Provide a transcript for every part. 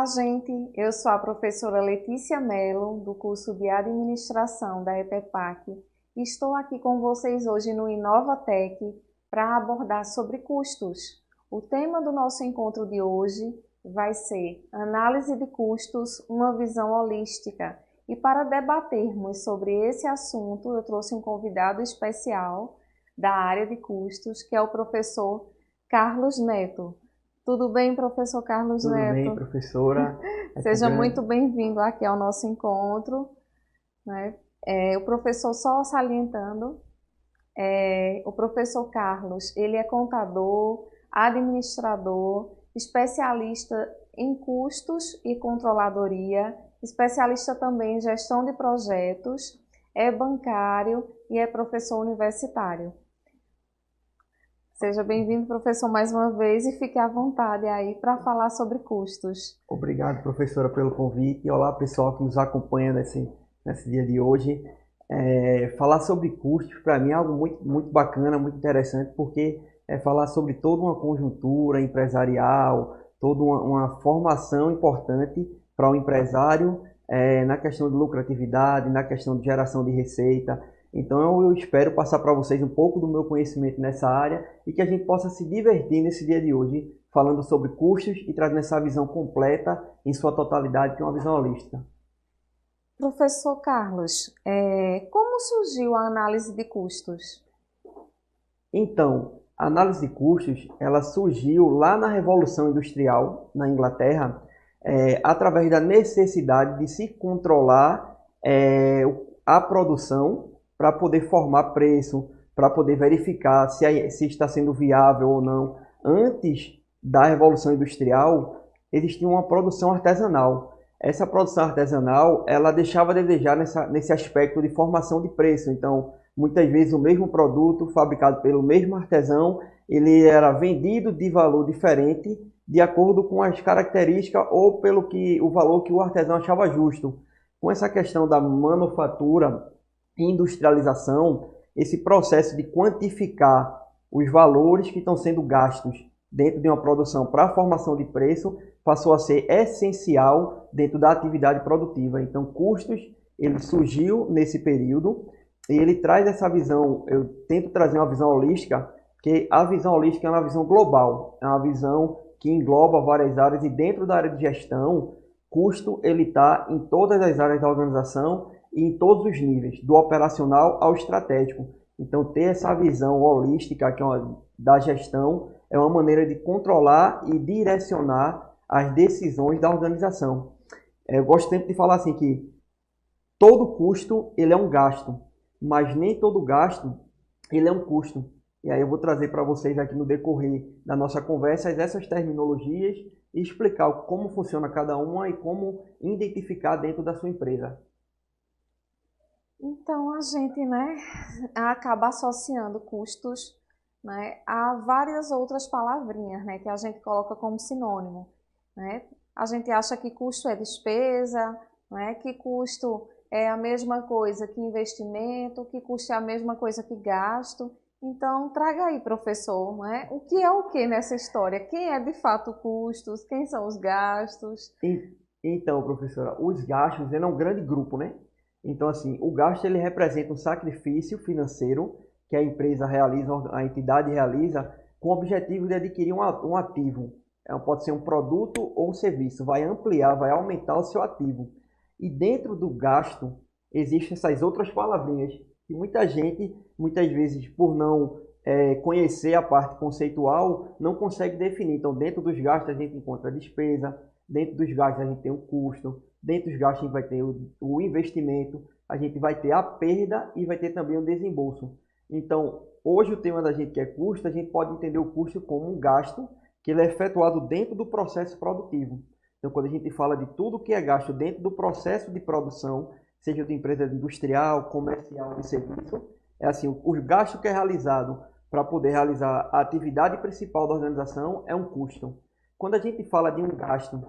gente. Eu sou a professora Letícia Mello, do curso de Administração da ETEPAC. E estou aqui com vocês hoje no Inovatec para abordar sobre custos. O tema do nosso encontro de hoje vai ser Análise de Custos, uma visão holística. E para debatermos sobre esse assunto, eu trouxe um convidado especial da área de custos, que é o professor Carlos Neto. Tudo bem, professor Carlos Tudo bem, Neto? professora? Seja muito bem-vindo aqui ao nosso encontro, né? O professor, só salientando, o professor Carlos, ele é contador, administrador, especialista em custos e controladoria, especialista também em gestão de projetos, é bancário e é professor universitário. Seja bem-vindo, professor, mais uma vez e fique à vontade aí para falar sobre custos. Obrigado, professora, pelo convite. E olá, pessoal que nos acompanha nesse dia de hoje. Falar sobre custos, para mim, é algo muito bacana, muito interessante, porque é falar sobre toda uma conjuntura empresarial, toda uma formação importante para o empresário na questão de lucratividade, na questão de geração de receita. Então eu espero passar para vocês um pouco do meu conhecimento nessa área e que a gente possa se divertir nesse dia de hoje, falando sobre custos e trazendo essa visão completa em sua totalidade, que é uma visão holística. Professor Carlos, como surgiu a análise de custos? Então, a análise de custos, ela surgiu lá na Revolução Industrial, na Inglaterra, através da necessidade de se controlar a produção para poder formar preço, para poder verificar se está sendo viável ou não. Antes da Revolução Industrial, existia uma produção artesanal. Essa produção artesanal, ela deixava a desejar nesse aspecto de formação de preço. Então, muitas vezes o mesmo produto fabricado pelo mesmo artesão, ele era vendido de valor diferente de acordo com as características ou pelo o valor que o artesão achava justo. Com essa questão da manufatura, industrialização, esse processo de quantificar os valores que estão sendo gastos dentro de uma produção para a formação de preço passou a ser essencial dentro da atividade produtiva. Então, custos, ele surgiu nesse período e ele traz essa visão, eu tento trazer uma visão holística, porque a visão holística é uma visão global, é uma visão que engloba várias áreas e dentro da área de gestão, custo ele está em todas as áreas da organização e em todos os níveis, do operacional ao estratégico. Então, ter essa visão holística da gestão é uma maneira de controlar e direcionar as decisões da organização. Eu gosto sempre de falar assim que todo custo ele é um gasto, mas nem todo gasto ele é um custo. E aí eu vou trazer para vocês aqui no decorrer da nossa conversa essas terminologias e explicar como funciona cada uma e como identificar dentro da sua empresa. Então, a gente, acaba associando custos, a várias outras palavrinhas, que a gente coloca como sinônimo, A gente acha que custo é despesa, que custo é a mesma coisa que investimento, que custo é a mesma coisa que gasto. Então, traga aí, professor, o que é o que nessa história? Quem é de fato custos? Quem são os gastos? Então, professora, os gastos é um grande grupo, né? Então, assim, o gasto ele representa um sacrifício financeiro que a empresa realiza, a entidade realiza, com o objetivo de adquirir um ativo. Pode ser um produto ou um serviço, vai ampliar, vai aumentar o seu ativo. E dentro do gasto, existem essas outras palavrinhas que muita gente, muitas vezes, por não conhecer a parte conceitual, não consegue definir. Então, dentro dos gastos, a gente encontra a despesa, dentro dos gastos, a gente tem o custo, dentro dos gastos, a gente vai ter o investimento, a gente vai ter a perda e vai ter também o desembolso. Então, hoje o tema da gente que é custo, a gente pode entender o custo como um gasto que ele é efetuado dentro do processo produtivo. Então, quando a gente fala de tudo que é gasto dentro do processo de produção, seja de empresa industrial, comercial, de serviço, é assim, o gasto que é realizado para poder realizar a atividade principal da organização é um custo. Quando a gente fala de um gasto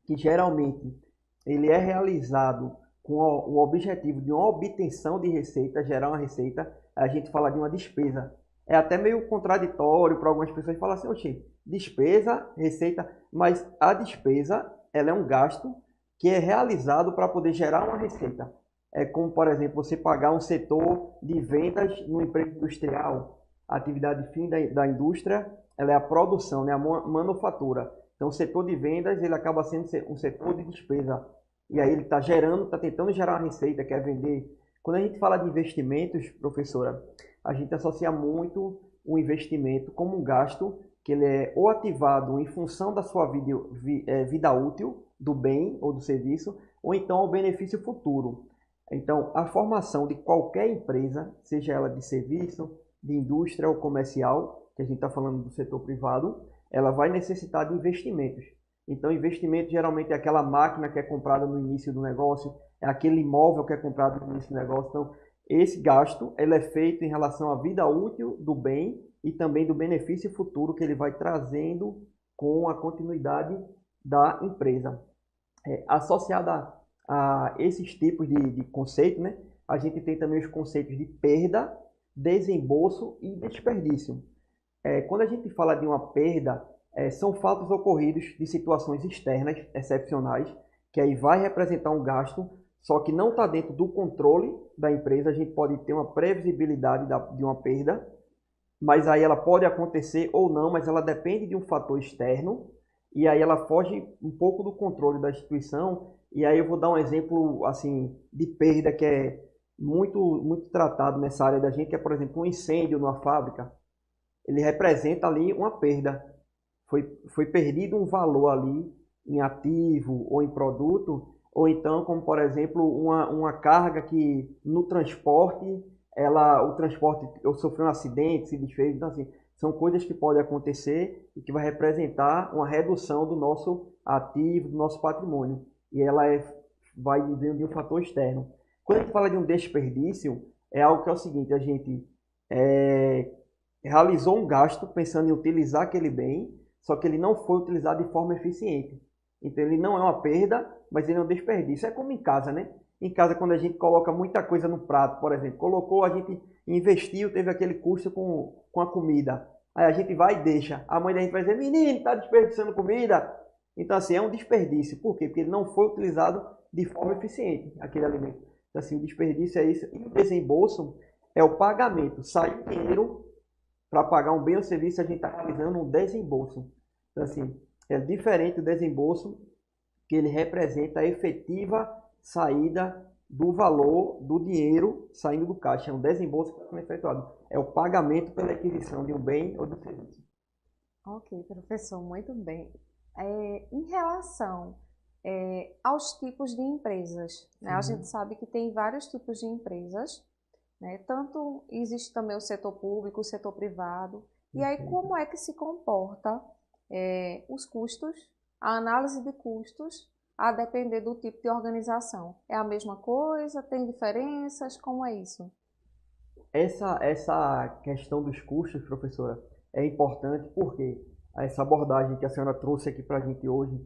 que geralmente ele é realizado com o objetivo de uma obtenção de receita, gerar uma receita, a gente fala de uma despesa. É até meio contraditório para algumas pessoas falar assim, oxe, despesa, receita, mas a despesa ela é um gasto que é realizado para poder gerar uma receita. É como, por exemplo, você pagar um setor de vendas no emprego industrial. A atividade fim da indústria, ela é a produção, né? A manufatura. Então, o setor de vendas, ele acaba sendo um setor de despesa. E aí ele está gerando, está tentando gerar uma receita, quer vender. Quando a gente fala de investimentos, professora, a gente associa muito o investimento como um gasto que ele é ou ativado em função da sua vida útil, do bem ou do serviço, ou então ao benefício futuro. Então, a formação de qualquer empresa, seja ela de serviço, de indústria ou comercial, que a gente está falando do setor privado, ela vai necessitar de investimentos. Então, investimento geralmente é aquela máquina que é comprada no início do negócio, é aquele imóvel que é comprado no início do negócio. Então, esse gasto ele é feito em relação à vida útil do bem e também do benefício futuro que ele vai trazendo com a continuidade da empresa. Associada a esses tipos de conceito, né, a gente tem também os conceitos de perda, desembolso e desperdício. Quando a gente fala de uma perda, são fatos ocorridos de situações externas, excepcionais, que aí vai representar um gasto, só que não está dentro do controle da empresa. A gente pode ter uma previsibilidade de uma perda, mas aí ela pode acontecer ou não, mas ela depende de um fator externo, e aí ela foge um pouco do controle da instituição. E aí eu vou dar um exemplo assim de perda que é muito tratado nessa área da gente, que é, por exemplo, um incêndio numa fábrica. Ele representa ali uma perda. Foi perdido um valor ali em ativo ou em produto, ou então, como por exemplo, uma carga que no transporte, o transporte sofreu um acidente, se desfez. Então, assim, são coisas que podem acontecer e que vai representar uma redução do nosso ativo, do nosso patrimônio. E ela vai vindo de um fator externo. Quando a gente fala de um desperdício, é algo que é o seguinte: a gente realizou um gasto pensando em utilizar aquele bem, só que ele não foi utilizado de forma eficiente. Então ele não é uma perda, mas ele é um desperdício. É como em casa, né? Em casa, quando a gente coloca muita coisa no prato, por exemplo, a gente investiu, teve aquele custo com a comida. Aí a gente vai e deixa. A mãe da gente vai dizer: menino, está desperdiçando comida. Então, assim, é um desperdício. Por quê? Porque ele não foi utilizado de forma eficiente, aquele alimento. Então, assim, o desperdício é isso. E o desembolso é o pagamento. Sai dinheiro para pagar um bem ou serviço, a gente está realizando um desembolso. Então, assim, é diferente do desembolso, que ele representa a efetiva saída do valor do dinheiro saindo do caixa. É um desembolso que está sendo efetuado. É o pagamento pela aquisição de um bem ou de um serviço. Ok, professor, muito bem. Em relação aos tipos de empresas, né? A gente sabe que tem vários tipos de empresas, né? Tanto existe também o setor público, o setor privado. E aí, como é que se comporta os custos, a análise de custos, a depender do tipo de organização? É a mesma coisa? Tem diferenças? Como é isso? Essa questão dos custos, professora, é importante porque essa abordagem que a senhora trouxe aqui para a gente hoje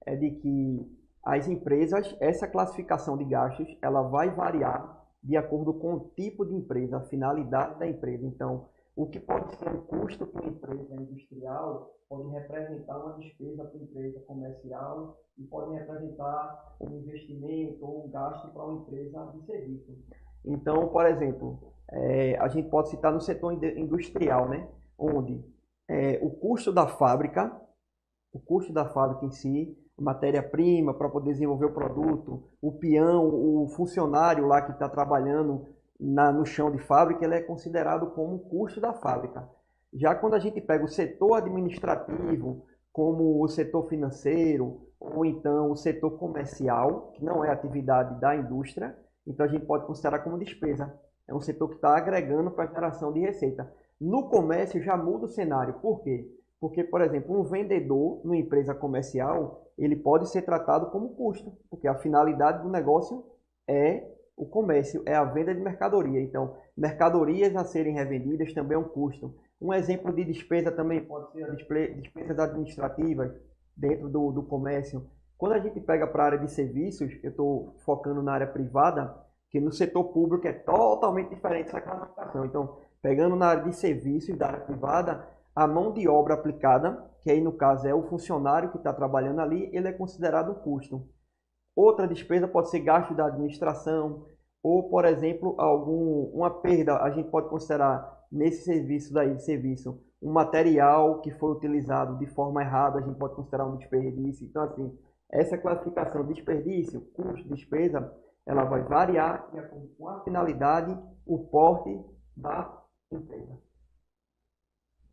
é de que as empresas, essa classificação de gastos, ela vai variar de acordo com o tipo de empresa, a finalidade da empresa. Então, o que pode ser um custo para uma empresa industrial pode representar uma despesa para uma empresa comercial e pode representar um investimento ou um gasto para uma empresa de serviço. Então, por exemplo, a gente pode citar no setor industrial, né, onde o custo da fábrica em si, matéria-prima para poder desenvolver o produto, o peão, o funcionário lá que está trabalhando no chão de fábrica, ele é considerado como um custo da fábrica. Já quando a gente pega o setor administrativo, como o setor financeiro, ou então o setor comercial, que não é atividade da indústria, então a gente pode considerar como despesa. É um setor que está agregando para a geração de receita. No comércio já muda o cenário. Por quê? Porque, por exemplo, um vendedor numa empresa comercial, ele pode ser tratado como custo, porque a finalidade do negócio é o comércio, é a venda de mercadoria. Então, mercadorias a serem revendidas também é um custo. Um exemplo de despesa também pode ser as despesas administrativas dentro do comércio. Quando a gente pega para a área de serviços, eu estou focando na área privada, que no setor público é totalmente diferente essa classificação. Então, pegando na área de serviços da área privada, a mão de obra aplicada, que aí no caso é o funcionário que está trabalhando ali, ele é considerado um custo. Outra despesa pode ser gasto da administração, ou, por exemplo, uma perda, a gente pode considerar nesse serviço daí, serviço, um material que foi utilizado de forma errada, a gente pode considerar um desperdício. Então, assim, essa classificação desperdício, custo, despesa, ela vai variar de acordo com a finalidade, o porte da empresa.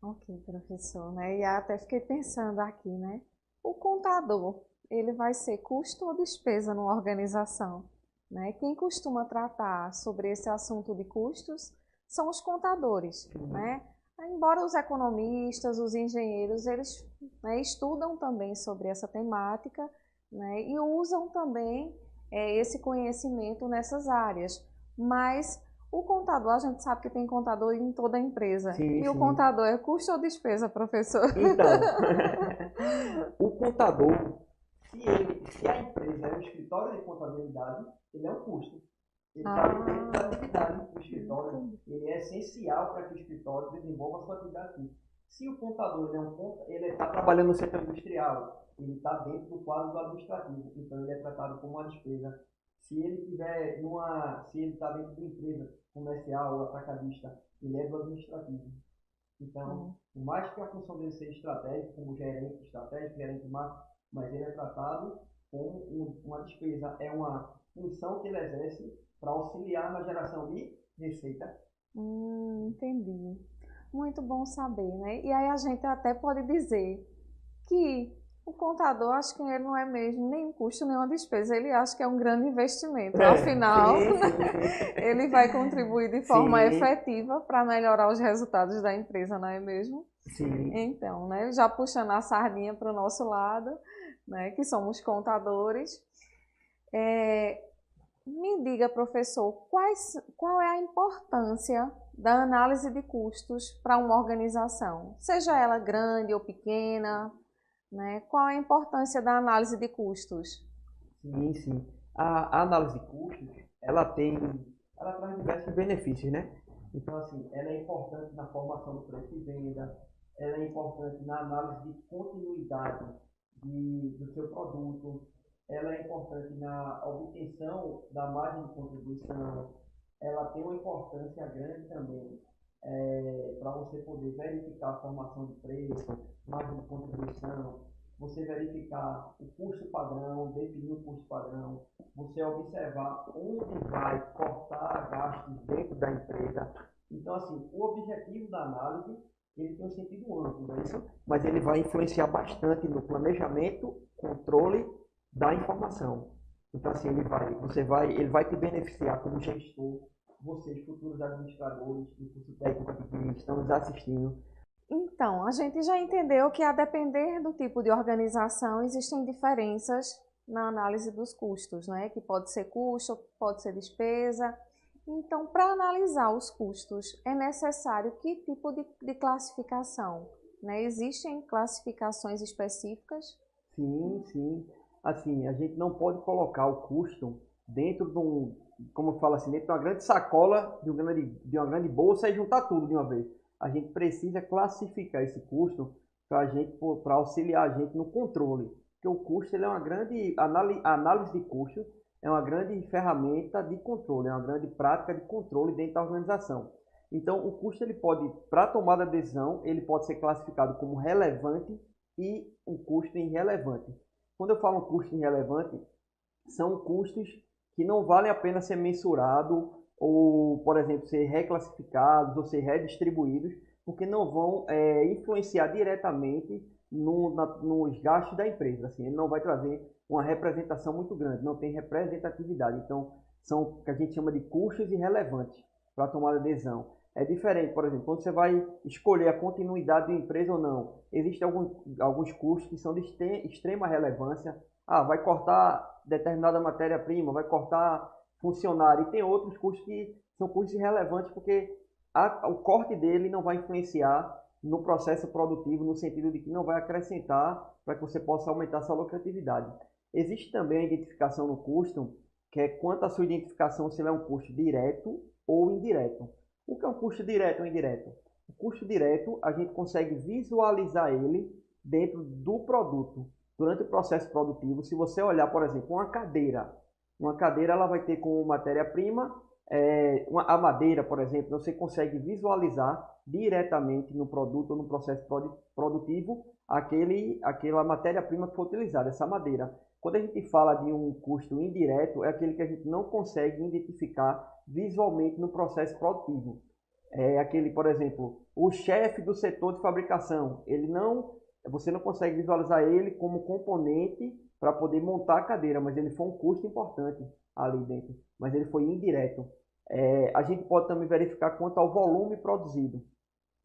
Ok, professor, né? E até fiquei pensando aqui, né? O contador, ele vai ser custo ou despesa numa organização, né? Quem costuma tratar sobre esse assunto de custos são os contadores, né? Embora os economistas, os engenheiros, eles, né, estudam também sobre essa temática, né? E usam também esse conhecimento nessas áreas, mas o contador, a gente sabe que tem contador em toda a empresa. Sim, E o sim. contador é custo ou despesa, professor? Então, o contador, se a empresa é um escritório de contabilidade, ele é um custo. Ele está dentro da atividade do escritório. Ele é essencial para que o escritório desenvolva a sua atividade. Se o contador ele está trabalhando no setor industrial, ele está dentro do quadro do administrativo, então ele é tratado como uma despesa. Se ele se ele está dentro de uma empresa comercial ou atacadista, ele é do administrativo. Então, por mais que a função dele seja estratégica, como gerente estratégico, gerente de marketing, mas ele é tratado como uma despesa, é uma função que ele exerce para auxiliar na geração de receita. Entendi. Muito bom saber, né? E aí a gente até pode dizer que o contador, acho que ele não é mesmo nem um custo, nem uma despesa, ele acha que é um grande investimento. Afinal, Sim, sim. ele vai contribuir de forma Sim. efetiva para melhorar os resultados da empresa, não é mesmo? Sim. Então, né, já puxando a sardinha para o nosso lado, né, que somos contadores, me diga, professor, qual é a importância da análise de custos para uma organização, seja ela grande ou pequena, né? Qual é a importância da análise de custos? Sim, sim. A análise de custos, ela traz diversos benefícios, né? Então, assim, ela é importante na formação do preço de venda, ela é importante na análise de continuidade do seu produto, ela é importante na obtenção da margem de contribuição, ela tem uma importância grande também para você poder verificar a formação de preço, margem de contribuição, você verificar o custo padrão, definir o custo padrão, você observar onde vai cortar gastos dentro da empresa. Então, assim, o objetivo da análise, ele tem um sentido amplo, não é isso? Mas ele vai influenciar bastante no planejamento, controle da informação. Então, assim, ele vai te beneficiar como gestor, vocês, futuros administradores do curso técnico que estão nos assistindo. Então, a gente já entendeu que, a depender do tipo de organização, existem diferenças na análise dos custos, né? Que pode ser custo, pode ser despesa. Então, para analisar os custos, é necessário que tipo de classificação? Né? Existem classificações específicas? Sim, sim. Assim, a gente não pode colocar o custo dentro como eu falo assim, dentro de uma grande sacola, de uma grande bolsa e juntar tudo de uma vez. A gente precisa classificar esse custo para auxiliar a gente no controle. Porque o custo ele é uma grande análise de custo, é uma grande ferramenta de controle, é uma grande prática de controle dentro da organização. Então, o custo ele pode, para a tomada de decisão, ele pode ser classificado como relevante e um custo irrelevante. Quando eu falo custo irrelevante, são custos que não valem a pena ser mensurado ou, por exemplo, ser reclassificados ou ser redistribuídos, porque não vão influenciar diretamente nos gastos da empresa. Assim, ele não vai trazer uma representação muito grande, não tem representatividade. Então, são o que a gente chama de custos irrelevantes para a tomada de decisão. É diferente, por exemplo, quando você vai escolher a continuidade da empresa ou não, existem alguns custos que são de extrema relevância. Vai cortar determinada matéria-prima, vai cortar funcionário. E tem outros custos que são custos irrelevantes porque o corte dele não vai influenciar no processo produtivo, no sentido de que não vai acrescentar para que você possa aumentar sua lucratividade. Existe também a identificação no custo, que é quanto à sua identificação se ele é um custo direto ou indireto. O que é um custo direto ou indireto? O custo direto, a gente consegue visualizar ele dentro do produto, durante o processo produtivo. Se você olhar, por exemplo, uma cadeira ela vai ter como matéria-prima a madeira, por exemplo, você consegue visualizar diretamente no produto ou no processo produtivo aquela matéria-prima que foi utilizada, essa madeira. Quando a gente fala de um custo indireto, é aquele que a gente não consegue identificar visualmente no processo produtivo. É aquele, por exemplo, o chefe do setor de fabricação, você não consegue visualizar ele como componente para poder montar a cadeira, mas ele foi um custo importante ali dentro, mas ele foi indireto. A gente pode também verificar quanto ao volume produzido.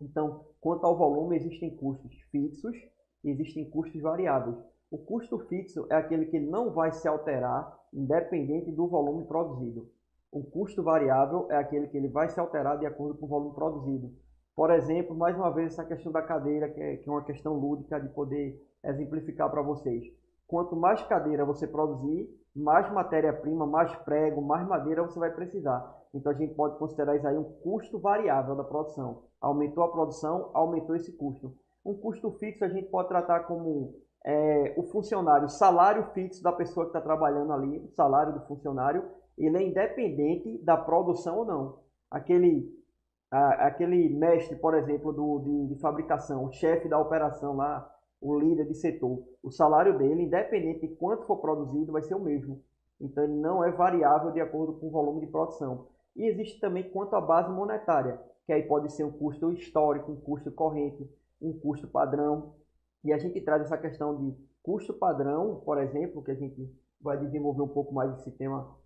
Então, quanto ao volume, existem custos fixos e existem custos variáveis. O custo fixo é aquele que não vai se alterar independente do volume produzido. O custo variável é aquele que ele vai se alterar de acordo com o volume produzido. Por exemplo, mais uma vez, essa questão da cadeira, que é uma questão lúdica de poder exemplificar para vocês. Quanto mais cadeira você produzir, mais matéria-prima, mais prego, mais madeira você vai precisar. Então a gente pode considerar isso aí um custo variável da produção. Aumentou a produção, aumentou esse custo. Um custo fixo a gente pode tratar como o funcionário, o salário fixo da pessoa que está trabalhando ali, o salário do funcionário, ele é independente da produção ou não. Aquele mestre, por exemplo, de fabricação, o chefe da operação lá, o líder de setor, o salário dele, independente de quanto for produzido, vai ser o mesmo. Então, ele não é variável de acordo com o volume de produção. E existe também quanto à base monetária, que aí pode ser um custo histórico, um custo corrente, um custo padrão. E a gente traz essa questão de custo padrão, por exemplo, que a gente vai desenvolver um pouco mais esse tema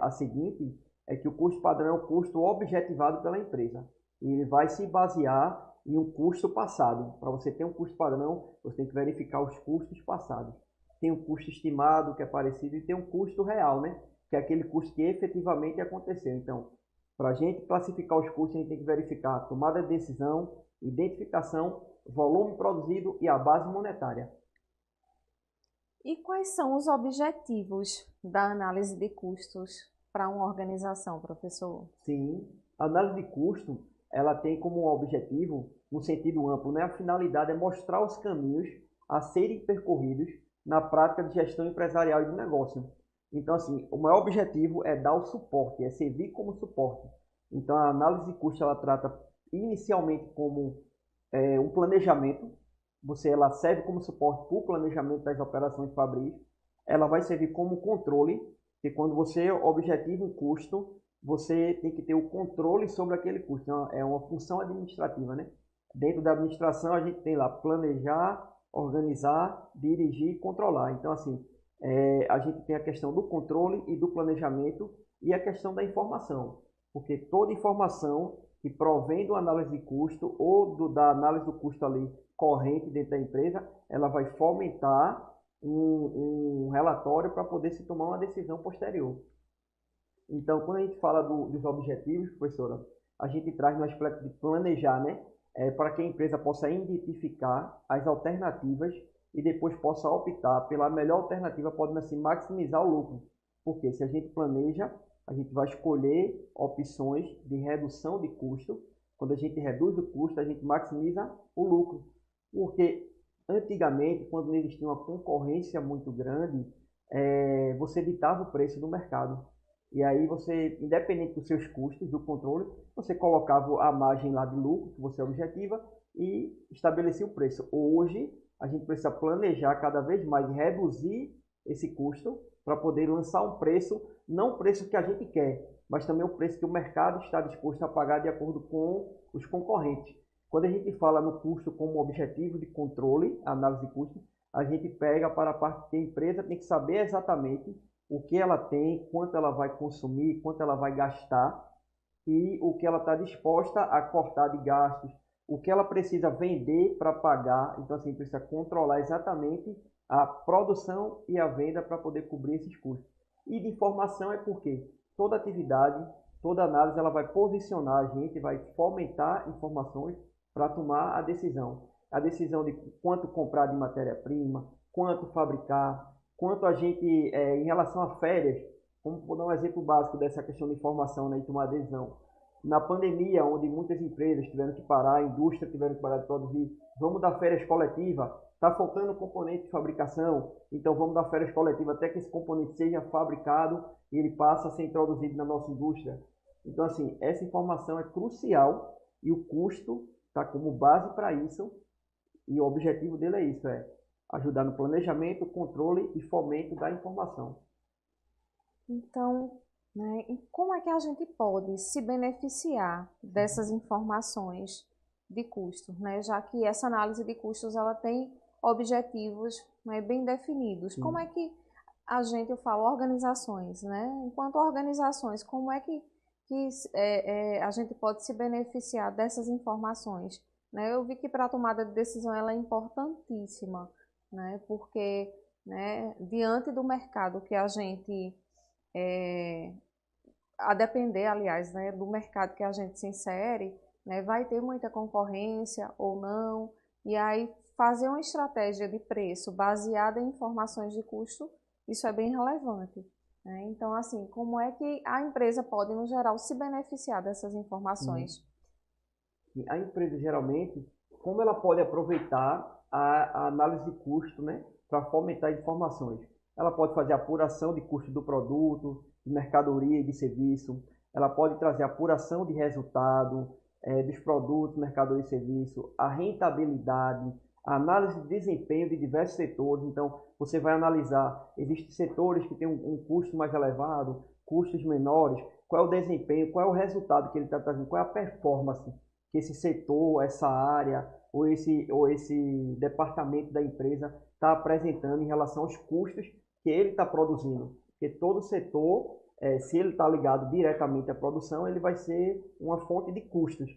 a seguinte, é que o custo padrão é o custo objetivado pela empresa. E ele vai se basear em um custo passado. Para você ter um custo padrão, você tem que verificar os custos passados. Tem um custo estimado, que é parecido, e tem um custo real, né? Que é aquele custo que efetivamente aconteceu. Então, para a gente classificar os custos, a gente tem que verificar a tomada de decisão, identificação, volume produzido e a base monetária. E quais são os objetivos da análise de custos para uma organização, professor? Sim, a análise de custo, ela tem como objetivo, no sentido amplo, né? A finalidade é mostrar os caminhos a serem percorridos na prática de gestão empresarial e de negócio. Então, assim, o maior objetivo é dar o suporte, é servir como suporte. Então, a análise de custo, ela trata inicialmente como um planejamento. Ela serve como suporte para o planejamento das operações fabris. Ela vai servir como controle, que quando você objetiva um custo, você tem que ter o controle sobre aquele custo. Então, é uma função administrativa, né? Dentro da administração, a gente tem lá planejar, organizar, dirigir e controlar. Então, assim, a gente tem a questão do controle e do planejamento e a questão da informação. Porque toda informação que provém do análise de custo ou da análise do custo ali corrente dentro da empresa, ela vai fomentar um relatório para poder se tomar uma decisão posterior. Então, quando a gente fala dos objetivos, professora, a gente traz no aspecto de planejar, né? Para que a empresa possa identificar as alternativas e depois possa optar pela melhor alternativa, podendo assim maximizar o lucro. Porque se a gente planeja, a gente vai escolher opções de redução de custo. Quando a gente reduz o custo, a gente maximiza o lucro. Porque antigamente, quando não existia uma concorrência muito grande, você ditava o preço do mercado. E aí você, independente dos seus custos, do controle, você colocava a margem lá de lucro que você objetiva e estabelecia o preço. Hoje, a gente precisa planejar cada vez mais, reduzir esse custo para poder lançar um preço, não o preço que a gente quer, mas também o preço que o mercado está disposto a pagar de acordo com os concorrentes. Quando a gente fala no custo como objetivo de controle, análise de custo, a gente pega para a parte que a empresa tem que saber exatamente o que ela tem, quanto ela vai consumir, quanto ela vai gastar e o que ela está disposta a cortar de gastos, o que ela precisa vender para pagar. Então, assim, precisa controlar exatamente a produção e a venda para poder cobrir esses custos. E de informação é porque toda atividade, toda análise, ela vai posicionar a gente, vai fomentar informações para tomar a decisão. A decisão de quanto comprar de matéria-prima, quanto fabricar, quanto a gente, em relação a férias, vamos dar um exemplo básico dessa questão de informação, né, e tomar decisão. Na pandemia, onde muitas empresas tiveram que parar, a indústria tiveram que parar de produzir, vamos dar férias coletivas, está faltando componente de fabricação, então vamos dar férias coletivas até que esse componente seja fabricado e ele passe a ser introduzido na nossa indústria. Então, assim, essa informação é crucial e o custo está como base para isso, e o objetivo dele é isso, é ajudar no planejamento, controle e fomento da informação. Então, né, e como é que a gente pode se beneficiar dessas informações de custos, né? Já que essa análise de custos ela tem objetivos, né, bem definidos. Sim. Como é que a gente, eu falo organizações, né? Enquanto organizações, como é que a gente pode se beneficiar dessas informações, né? Eu vi que para a tomada de decisão ela é importantíssima, né? Porque, né, diante do mercado que a gente a depender, aliás, né, do mercado que a gente se insere, né, vai ter muita concorrência ou não, e aí fazer uma estratégia de preço baseada em informações de custo, isso é bem relevante. Né? Então, assim, como é que a empresa pode, no geral, se beneficiar dessas informações? A empresa, geralmente, como ela pode aproveitar a análise de custo, né, para fomentar informações? Ela pode fazer apuração de custo do produto, de mercadoria e de serviço. Ela pode trazer apuração de resultado dos produtos, mercadoria e serviço, a rentabilidade, a análise de desempenho de diversos setores. Então, você vai analisar, existem setores que têm um custo mais elevado, custos menores, qual é o desempenho, qual é o resultado que ele está trazendo, qual é a performance que esse setor, essa área ou esse departamento da empresa está apresentando em relação aos custos que ele está produzindo. Porque todo setor, se ele está ligado diretamente à produção, ele vai ser uma fonte de custos.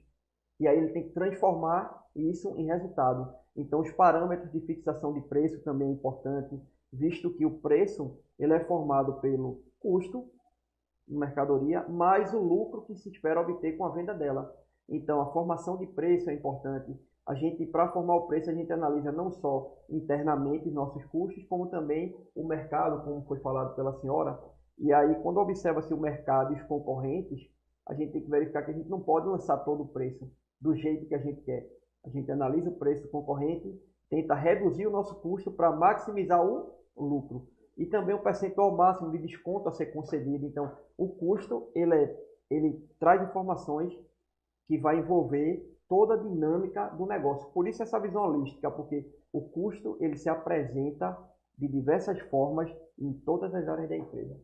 E aí ele tem que transformar isso em resultado. Então, os parâmetros de fixação de preço também é importante, visto que o preço ele é formado pelo custo de mercadoria mais o lucro que se espera obter com a venda dela. Então, a formação de preço é importante. A gente, para formar o preço, a gente analisa não só internamente nossos custos, como também o mercado, como foi falado pela senhora. E aí, quando observa-se o mercado e os concorrentes, a gente tem que verificar que a gente não pode lançar todo o preço do jeito que a gente quer. A gente analisa o preço do concorrente, tenta reduzir o nosso custo para maximizar o lucro. E também o percentual máximo de desconto a ser concedido. Então, o custo ele traz informações que vai envolver toda a dinâmica do negócio. Por isso essa visão holística, porque o custo ele se apresenta de diversas formas em todas as áreas da empresa.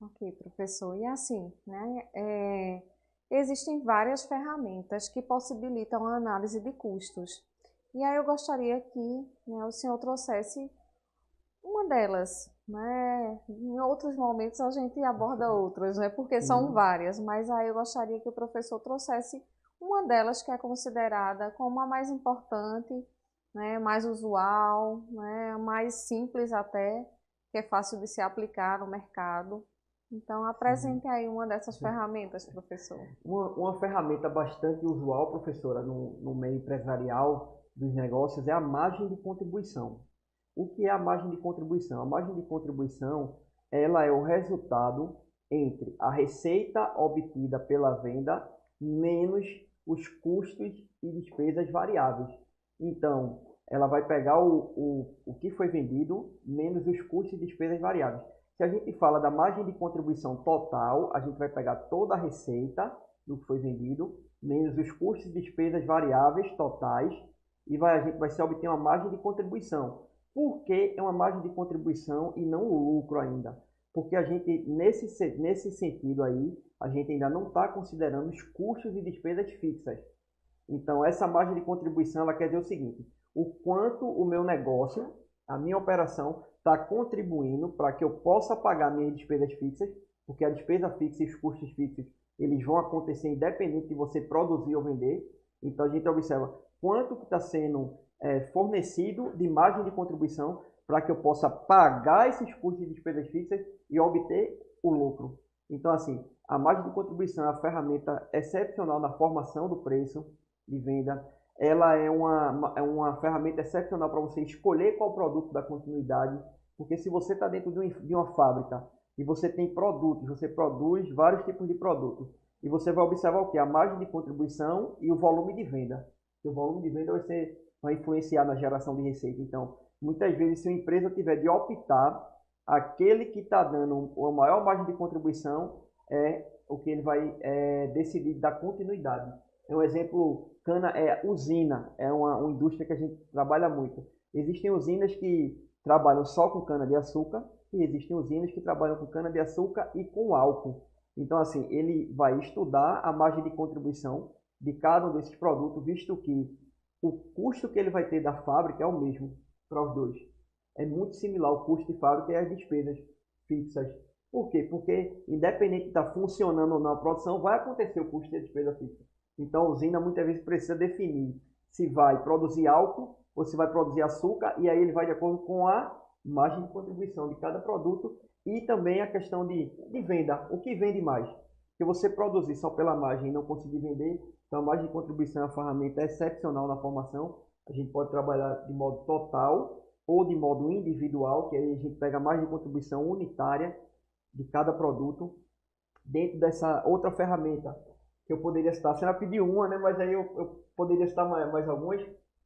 Ok, professor. E assim, né, existem várias ferramentas que possibilitam a análise de custos. E aí eu gostaria que, né, o senhor trouxesse uma delas, né? Em outros momentos a gente aborda outras, né? Porque são várias, mas aí eu gostaria que o professor trouxesse uma delas que é considerada como a mais importante, né? Mais usual, né? Mais simples até, que é fácil de se aplicar no mercado. Então, apresente aí uma dessas ferramentas, professor. Uma ferramenta bastante usual, professora, no meio empresarial dos negócios é a margem de contribuição. O que é a margem de contribuição? A margem de contribuição, ela é o resultado entre a receita obtida pela venda menos os custos e despesas variáveis. Então, ela vai pegar o que foi vendido menos os custos e despesas variáveis. Se a gente fala da margem de contribuição total, a gente vai pegar toda a receita do que foi vendido, menos os custos e despesas variáveis totais, e a gente vai se obter uma margem de contribuição. Por que é uma margem de contribuição e não o lucro ainda? Porque a gente, nesse sentido aí, a gente ainda não está considerando os custos e despesas fixas. Então, essa margem de contribuição, ela quer dizer o seguinte, o quanto o meu negócio, a minha operação, está contribuindo para que eu possa pagar minhas despesas fixas, porque a despesa fixa e os custos fixos, eles vão acontecer independente de você produzir ou vender. Então, a gente observa quanto que está sendo fornecido de margem de contribuição para que eu possa pagar esses custos e despesas fixas e obter o lucro. Então, assim, a margem de contribuição é uma ferramenta excepcional na formação do preço de venda. Ela é uma ferramenta excepcional para você escolher qual produto da continuidade, porque se você está dentro de uma fábrica e você tem produtos, você produz vários tipos de produtos. E você vai observar o que? A margem de contribuição e o volume de venda. E o volume de venda vai influenciar na geração de receita. Então, muitas vezes, se a empresa tiver de optar, aquele que está dando a maior margem de contribuição é o que ele vai decidir dar continuidade. Um exemplo, cana é usina, é uma indústria que a gente trabalha muito. Existem usinas que trabalham só com cana-de-açúcar e existem usinas que trabalham com cana-de-açúcar e com álcool. Então, assim, ele vai estudar a margem de contribuição de cada um desses produtos, visto que o custo que ele vai ter da fábrica é o mesmo para os dois. É muito similar o custo de fábrica e as despesas fixas. Por quê? Porque, independente de estar funcionando ou não a produção, vai acontecer o custo de despesa fixa. Então, a usina muitas vezes precisa definir se vai produzir álcool ou se vai produzir açúcar, e aí ele vai de acordo com a margem de contribuição de cada produto e também a questão de venda. O que vende mais? Se você produzir só pela margem e não conseguir vender, então a margem de contribuição é uma ferramenta excepcional na formação. A gente pode trabalhar de modo total ou de modo individual, que aí a gente pega a margem de contribuição unitária de cada produto dentro dessa outra ferramenta que eu poderia citar. Você já pediu uma, né? Mas aí eu poderia citar mais algumas.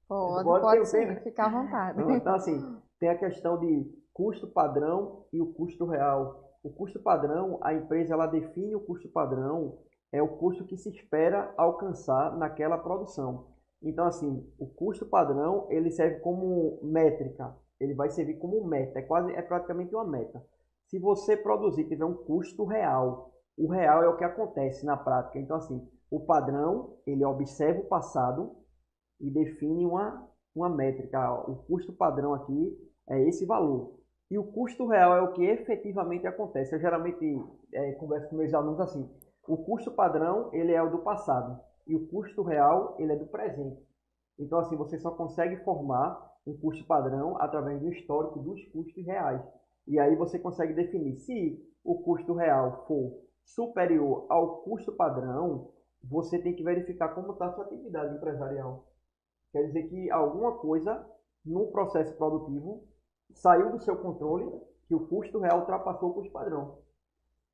Pode sim, fica à vontade. Então, assim, tem a questão de custo padrão e o custo real. O custo padrão, a empresa ela define o custo padrão, é o custo que se espera alcançar naquela produção. Então, assim, o custo padrão, ele serve como métrica, ele vai servir como meta, é praticamente uma meta. Se você produzir tiver um custo real, o real é o que acontece na prática. Então, assim, o padrão, ele observa o passado e define uma métrica. O custo padrão aqui é esse valor. E o custo real é o que efetivamente acontece. Eu geralmente converso com meus alunos assim. O custo padrão, ele é o do passado. E o custo real, ele é do presente. Então, assim, você só consegue formar um custo padrão através do histórico dos custos reais. E aí você consegue definir se o custo real for superior ao custo padrão, você tem que verificar como está a sua atividade empresarial. Quer dizer que alguma coisa no processo produtivo saiu do seu controle, que o custo real ultrapassou o custo padrão.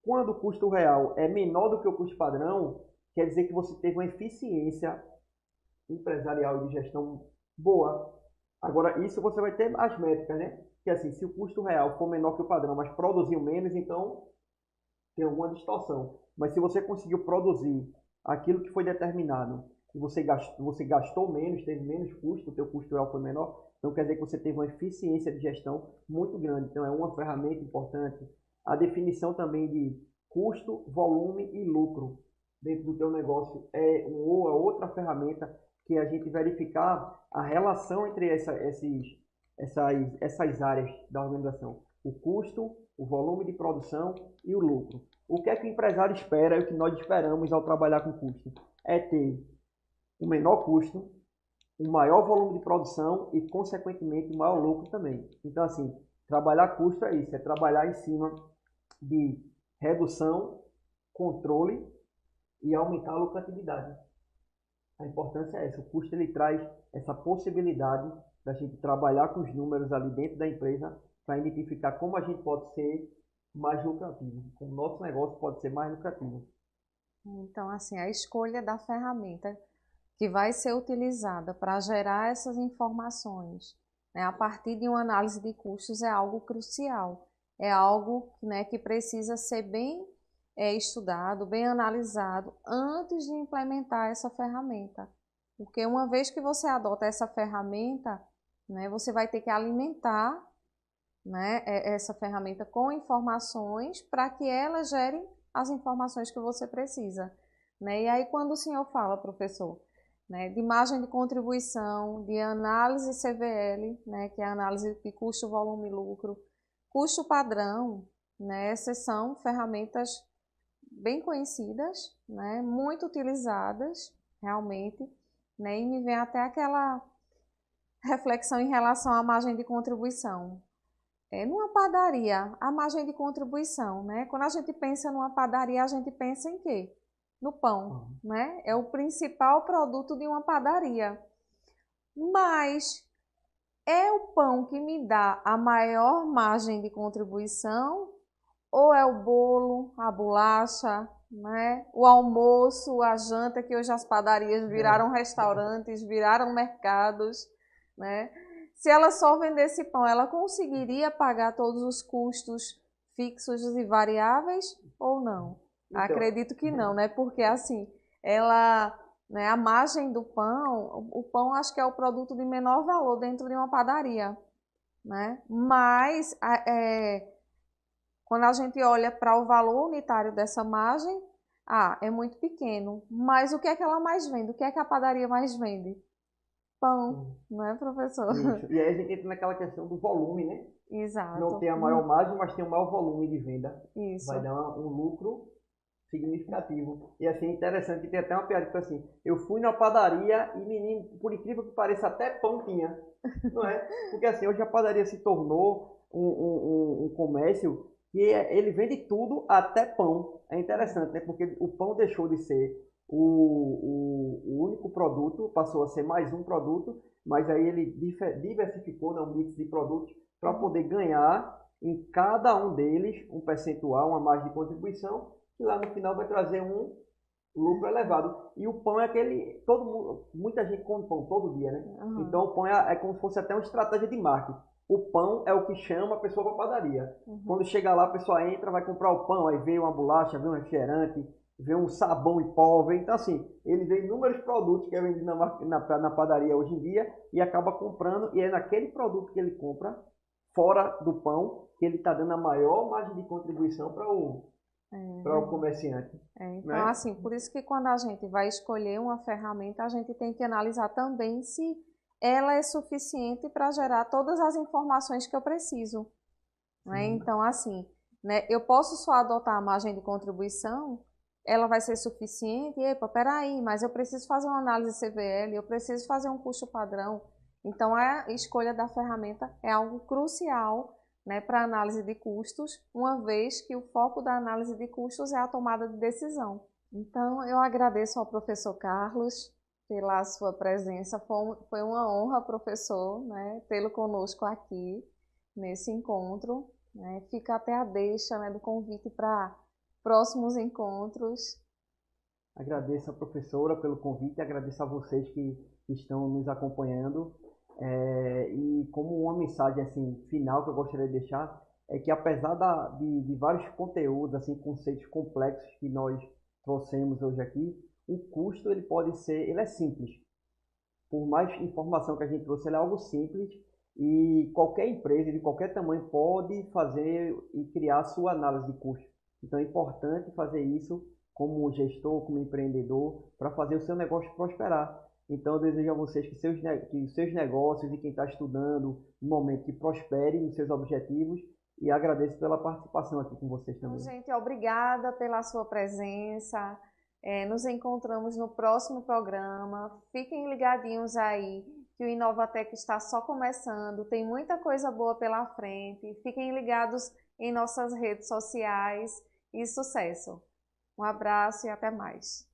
Quando o custo real é menor do que o custo padrão, quer dizer que você teve uma eficiência empresarial e de gestão boa. Agora, isso você vai ter as métricas, né? Que assim, se o custo real for menor que o padrão, mas produziu menos, então tem alguma distorção. Mas se você conseguiu produzir aquilo que foi determinado e você gastou menos, teve menos custo, o teu custo real foi menor, então quer dizer que você teve uma eficiência de gestão muito grande. Então é uma ferramenta importante. A definição também de custo, volume e lucro dentro do teu negócio é uma outra ferramenta que a gente verificar a relação entre essas áreas da organização. O custo, o volume de produção e o lucro. O que é que o empresário espera e o que nós esperamos ao trabalhar com custo? É ter o menor custo, um maior volume de produção e, consequentemente, um maior lucro também. Então, assim, trabalhar custo é isso, é trabalhar em cima de redução, controle e aumentar a lucratividade. A importância é essa. O custo ele traz essa possibilidade da gente trabalhar com os números ali dentro da empresa para identificar como a gente pode ser mais lucrativo, como o nosso negócio pode ser mais lucrativo. Então, assim, a escolha da ferramenta que vai ser utilizada para gerar essas informações, né, a partir de uma análise de custos é algo crucial, é algo, né, que precisa ser bem estudado, bem analisado antes de implementar essa ferramenta. Porque uma vez que você adota essa ferramenta, né, você vai ter que alimentar, né, essa ferramenta com informações para que ela gere as informações que você precisa. Né? E aí quando o senhor fala, professor, né, de margem de contribuição, de análise CVL, né, que é a análise de custo, volume e lucro, custo padrão, né, essas são ferramentas bem conhecidas, né, muito utilizadas realmente, né, e me vem até aquela reflexão em relação à margem de contribuição. Numa padaria, a margem de contribuição, né? Quando a gente pensa numa padaria, a gente pensa em quê? No pão, né? É o principal produto de uma padaria. Mas é o pão que me dá a maior margem de contribuição ou é o bolo, a bolacha, né? O almoço, a janta, que hoje as padarias viraram restaurantes, viraram mercados, né? Se ela só vendesse pão, ela conseguiria pagar todos os custos fixos e variáveis ou não? Então, Acredito que não, né? Porque assim, ela, né, a margem do pão, o pão acho que é o produto de menor valor dentro de uma padaria, né? Mas quando a gente olha para o valor unitário dessa margem, é muito pequeno. Mas o que é que ela mais vende? O que é que a padaria mais vende? Pão, hum, não é, professor? isso. E aí a gente entra naquela questão do volume, né? Não Exato. tem a maior margem, mas tem o maior volume de venda. Vai Isso. dar um lucro significativo. E assim, interessante, que tem até uma piada que foi assim, eu fui na padaria e menino, por incrível que pareça, até pão tinha. Não é? Porque assim, hoje a padaria se tornou um comércio que ele vende tudo, até pão. É interessante, né? Porque o pão deixou de ser o único produto, passou a ser mais um produto, mas aí ele diversificou, né, um mix de produtos para poder ganhar em cada um deles um percentual, uma margem de contribuição, que lá no final vai trazer um lucro elevado. E o pão é aquele. Todo mundo, muita gente come pão todo dia, né? Uhum. Então o pão é como se fosse até uma estratégia de marketing. O pão é o que chama a pessoa para a padaria. Uhum. Quando chega lá, a pessoa entra, vai comprar o pão, aí vê uma bolacha, vê um refrigerante, vê um sabão em pó, vê. Então, assim, ele vê inúmeros produtos que é vendido na padaria hoje em dia e acaba comprando, e é naquele produto que ele compra, fora do pão, que ele está dando a maior margem de contribuição para o Verdade. comerciante, Então, né? assim, por isso que quando a gente vai escolher uma ferramenta, a gente tem que analisar também se ela é suficiente para gerar todas as informações que eu preciso, né? Sim. Então, assim, né, eu posso só adotar a margem de contribuição, ela vai ser suficiente? Epa, peraí, mas eu preciso fazer uma análise CVL, eu preciso fazer um custo padrão. Então, a escolha da ferramenta é algo crucial, né, para análise de custos, uma vez que o foco da análise de custos é a tomada de decisão. Então, eu agradeço ao professor Carlos pela sua presença. Foi uma honra, professor, né, tê-lo conosco aqui nesse encontro, né? Fica até a deixa, né, do convite para próximos encontros. Agradeço a professora pelo convite, agradeço a vocês que estão nos acompanhando. E como uma mensagem assim, final que eu gostaria de deixar é que apesar de vários conteúdos, assim, conceitos complexos que nós trouxemos hoje aqui, o custo ele é simples. Por mais informação que a gente trouxe, ele é algo simples e qualquer empresa de qualquer tamanho pode fazer e criar a sua análise de custo. Então é importante fazer isso como gestor, como empreendedor, para fazer o seu negócio prosperar. Então eu desejo a vocês que os seus negócios e quem está estudando, no momento que prospere nos seus objetivos e agradeço pela participação aqui com vocês Então, também. gente, obrigada pela sua presença. Nos encontramos no próximo programa. Fiquem ligadinhos aí, que o Inovatec está só começando. Tem muita coisa boa pela frente. Fiquem ligados em nossas redes sociais e sucesso. Um abraço e até mais.